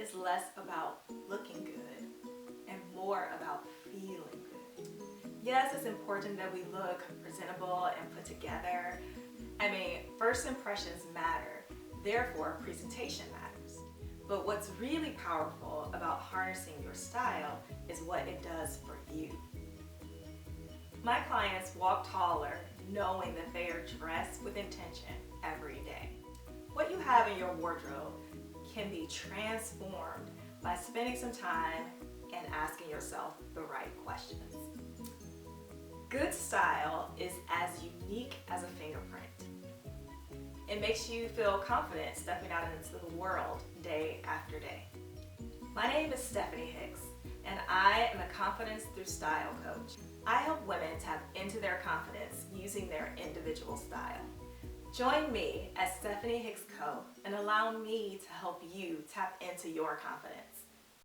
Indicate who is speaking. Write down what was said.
Speaker 1: is less about looking good and more about feeling good. Yes, it's important that we look presentable and put together. I mean, first impressions matter, therefore presentation matters. But what's really powerful about harnessing your style is what it does for you. My clients walk taller knowing that they are dressed with intention every day. What you have in your wardrobe can be transformed by spending some time and asking yourself the right questions. Good style is as unique as a fingerprint. It makes you feel confident stepping out into the world day after day. My name is Stephanie Hicks, and I am a confidence through style coach. I help women tap into their confidence using their individual style. Join me at Stephanie Hicks Co. and allow me to help you tap into your confidence.